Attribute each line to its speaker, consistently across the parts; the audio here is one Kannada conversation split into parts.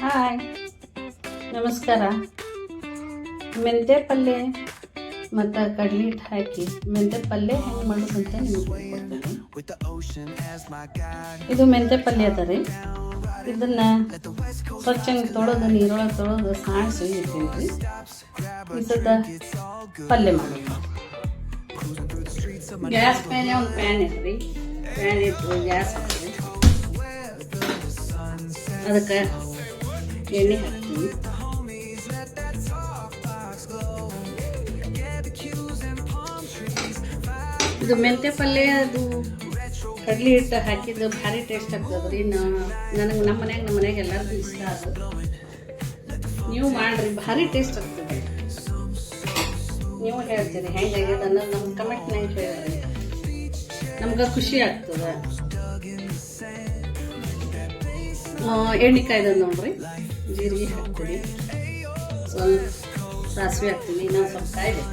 Speaker 1: ಹಾಯ್, ನಮಸ್ಕಾರ. ಮೆಂತ್ಯ ಪಲ್ಯ ಮತ್ತು ಕಡ್ಲಿ ಹಿಟ್ಟು ಹಾಕಿ ಮೆಂತ್ಯ ಪಲ್ಯ ಹೆಂಗೆ ಮಾಡೋದು ಅಂತ ನಿಮ್ಗೆ ಹೇಳ್ಕೊಡ್ತೀನಿ. ಇದು ಮೆಂತ್ಯ ಪಲ್ಯ ಅದ ರೀ. ಇದನ್ನು ಸ್ವಚ್ಛ ತೊಳೆದು ನೀರೊಳಗೆ ತೊಳೆದು ಸಾಣಿಸಿ ಇರ್ತೀನಿ ರೀ. ಇದದ ಪಲ್ಯ ಮಾಡೋದು. ಗ್ಯಾಸ್ ಮೇಲೆ ಒಂದು ಪ್ಯಾನ್ ಇಟ್ರಿ. ಪ್ಯಾನ್ ಇಟ್ಟು ಗ್ಯಾಸ್ ಹಾಕ್ರಿ. ಅದಕ್ಕೆ ಎಣ್ಣೆ ಹಾಕ್ತೀವಿ. ಇದು ಮೆಂತ್ಯ ಪಲ್ಯ ಅದು ಕಡ್ಲಿ ಹಿಟ್ಟು ಹಾಕಿದ್ದು ಭಾರಿ ಟೇಸ್ಟ್ ಆಗ್ತದೆ ರೀ. ನನಗೆ ನಮ್ಮ ಮನ್ಯಾಗ ಎಲ್ಲರಿಗೂ ಇಷ್ಟ ಅದು. ನೀವು ಮಾಡಿರಿ, ಭಾರಿ ಟೇಸ್ಟ್ ಆಗ್ತದೆ. ನೀವು ಹೇಳ್ತೀರಿ ಹೆಂಗಾಗ್ಯದ ಅನ್ನೋದು ನಮ್ಮ ಕಮೆಂಟ್ನಾಗ ಹೇಳ್ರಿ. ನಮ್ಗೆ ಖುಷಿ ಆಗ್ತದೆ. ಎಣ್ಣೆ ಕಾಯ್ದದ ನೋಡ್ರಿ. ಜೀರಿಗೆ ಹಾಕ್ತೀವಿ, ಸ್ವಲ್ಪ ಸಾಸಿವೆ ಹಾಕ್ತೀವಿ. ಇನ್ನೊಂದು ಸ್ವಲ್ಪ ಕಾಯ್ಬೇಕು.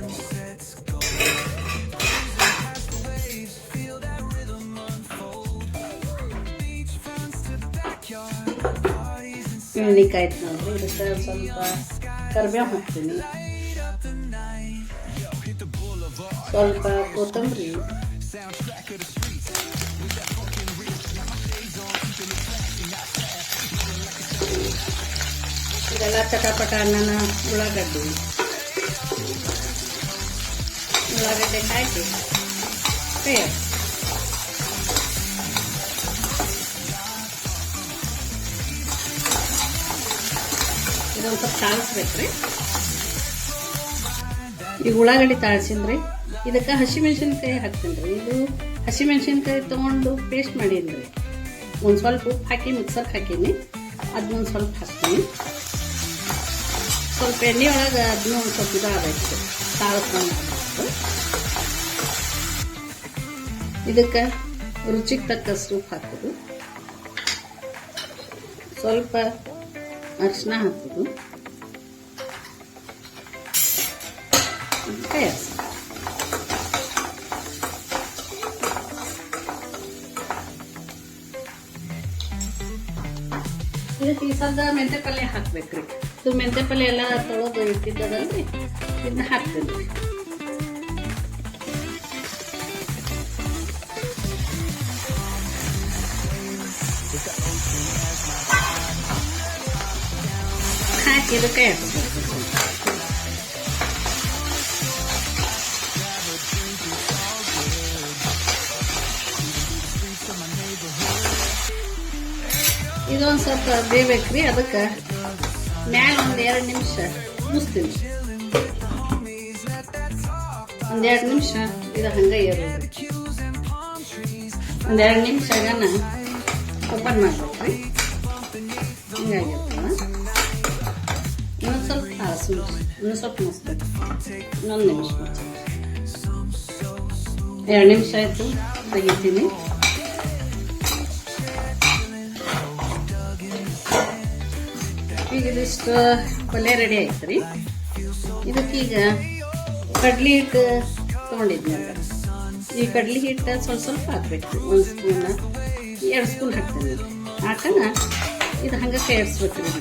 Speaker 1: ಎಣ್ಣೆ ಕಾಯ್ತು ನೋಡ್ರಿ. ಇದಕ್ಕೆ ಸ್ವಲ್ಪ ಕರಿಬೇವು ಹಾಕ್ತೀನಿ, ಸ್ವಲ್ಪ ಕೊತ್ತಂಬರಿ, ಇದೆಲ್ಲ ಚಟಪಟ ಅನ್ನನ ಉಳ್ಳಾಗಡ್ಡೆ ಹಾಕಿ ಇದೊಂದು ಸ್ವಲ್ಪ ತಾಳಿಸ್ಬೇಕ್ರಿ. ಈಗ ಉಳ್ಳಾಗಡ್ಡೆ ತಾಳ್ಸಿನ್ರಿ. ಇದಕ್ಕೆ ಹಸಿಮೆಣ್ಸಿನ್ಕಾಯಿ ಹಾಕ್ತೀನಿ ರೀ. ಇದು ಹಸಿಮೆಣ್ಸಿನ್ಕಾಯಿ ತೊಗೊಂಡು ಪೇಸ್ಟ್ ಮಾಡೀನಿ ರೀ. ಒಂದು ಸ್ವಲ್ಪ ಉಪ್ಪು ಹಾಕಿ ಮಿಕ್ಸರ್ಗೆ ಹಾಕೀನಿ. ಅದನ್ನೊಂದು ಸ್ವಲ್ಪ ಹಾಕ್ತೀನಿ. ಸ್ವಲ್ಪ ಎಣ್ಣೆ ಒಳಗೆ ಅದನ್ನೂ ಒಂದು ಸ್ವಲ್ಪ ಇದಾಗಬೇಕು, ತಾಳ್ಸ್ಕೊಂಡು. ಇದಕ್ಕೆ ರುಚಿಗೆ ತಕ್ಕಷ್ಟು ಉಪ್ಪು ಹಾಕೋದು, ಸ್ವಲ್ಪ ಅರಿಶಿನ ಹಾಕೋದು, ಇದಕ್ಕೆ ಈ ಸದ್ದ ಮೆಂತ್ಯ ಪಲ್ಯ ಹಾಕ್ಬೇಕ್ರಿ. ಇದು ಮೆಂತ್ಯ ಪಲ್ಯ ಎಲ್ಲ ತೊಳೆದು ಇಟ್ಟಿದ್ದದಲ್ರಿ, ಇದನ್ನ ಹಾಕ್ತೀನಿ. ಹಾಕಿ ಇದಕ್ಕೆ ಇದೊಂದು ಸ್ವಲ್ಪ ಬೇಯ್ಬೇಕ್ರಿ. ಅದಕ್ಕೆ ಮ್ಯಾಲ ಒಂದು 2 ನಿಮಿಷ ಮುಚ್ತೀನಿ. ಒಂದು 2 ನಿಮಿಷ ಇದು ಹಂಗೆ ಇರೋದು. ಒಂದು 2 ನಿಮಿಷಗನ ಓಪನ್ ಮಾಡ್ಬೇಕ್ರಿ. ಹಿಂಗಾಗಿರ್ತದೆ. ಇನ್ನೊಂದು ಸ್ವಲ್ಪ ಹಾಸು, ಇನ್ನೊಂದು ಸ್ವಲ್ಪ ಮುಚ್ಬೇಕು. ಇನ್ನೊಂದು ನಿಮಿಷ ಮುಚ್ಚ. 2 ನಿಮಿಷ ಆಯಿತು, ತೆಗಿತೀನಿ. ಈಗ ಇದಿಷ್ಟು ಪಲ್ಯ ರೆಡಿ ಆಯ್ತು ರೀ. ಇದಕ್ಕೀಗ ಕಡ್ಲಿ ಹಿಟ್ಟು ತೊಗೊಂಡಿದ್ನಲ್ಲ, ಈ ಕಡ್ಲಿ ಹಿಟ್ಟು ಸ್ವಲ್ಪ ಹಾಕ್ಬೇಕು. 1 ಸ್ಪೂನ್ 2 ಸ್ಪೂನ್ ಹಾಕ್ತೀನಿ. ಹಾಕನ ಇದು ಹಂಗೆ ಕೈಯಾಡಿಸ್ಬೇಕು ರೀ.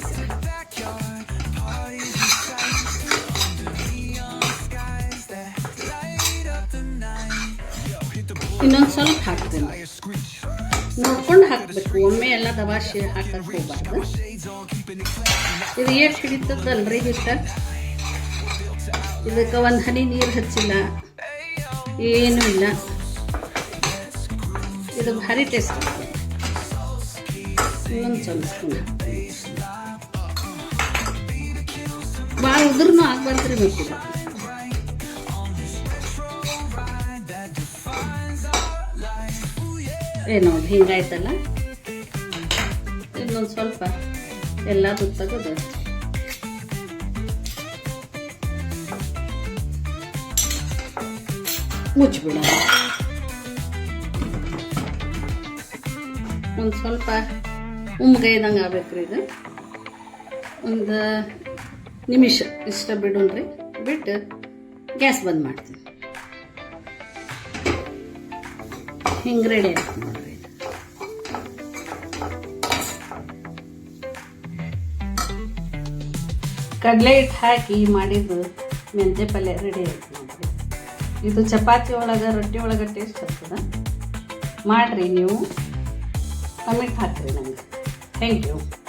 Speaker 1: ಇನ್ನೊಂದು ಸ್ವಲ್ಪ ಹಾಕ್ತೀನಿ. ನೋಡ್ಕೊಂಡು ಹಾಕಬೇಕು, ಒಮ್ಮೆ ಎಲ್ಲ ದವಾಶಿ ಹಾಕಕ್ಕೆ ಹೋಗ್ಬಾರ್ದು. ಇದು ಎಷ್ಟು ಹಿಡಿತದಲ್ರಿ ಹಿಟ್ಟ. ಇದಕ್ಕೆ ಒಂದು ಹನಿ ನೀರು ಹಚ್ಚಿಲ್ಲ, ಏನೂ ಇಲ್ಲ. ಇದು ಭಾರಿ ಟೇಸ್ಟ್ ಆಗ್ತದೆ. ಇನ್ನೊಂದು ಸ್ವಲ್ಪ ಸ್ಪೂನ್ ಹಾಕ್ತೀನಿ. ಭಾಳ ಉದ್ರೂ ಆಗ್ಬಾರ್ದ್ರಿ ಬೇಕಿಲ್ಲ. ನೋಡಿ ಹಿಂಗಾಯ್ತಲ್ಲ. ಇನ್ನೊಂದು ಸ್ವಲ್ಪ ಎಲ್ಲದು ತೆಗೆದು ಮುಚ್ಚಿಬಿಡ. ಒಂದು ಸ್ವಲ್ಪ ಉಮ್ಗೈದಂಗೆ ಆಗ್ಬೇಕ್ರಿ. ಇದು ಒಂದು ನಿಮಿಷ ಇಷ್ಟ ಬಿಡೋಣ್ರಿ. ಬಿಟ್ಟು ಗ್ಯಾಸ್ ಬಂದ್ ಮಾಡ್ತೀನಿ. ಹಿಂಗೆ ರೆಡಿ ಆಯ್ತು ನೋಡ್ರಿ. ಕಡಲೆ ಹಿಟ್ಟು ಹಾಕಿ ಮಾಡಿದ್ದು ಮೆಂತ್ಯ ಪಲ್ಯ ರೆಡಿ ಆಯ್ತು ನೋಡ್ರಿ. ಇದು ಚಪಾತಿ ಒಳಗೆ ರೊಟ್ಟಿ ಒಳಗೆ ಟೇಸ್ಟ್ ಆಗ್ತದೆ. ಮಾಡಿರಿ ನೀವು, ಕಮೆಂಟ್ ಹಾಕಿರಿ ನನಗೆ. Thank you.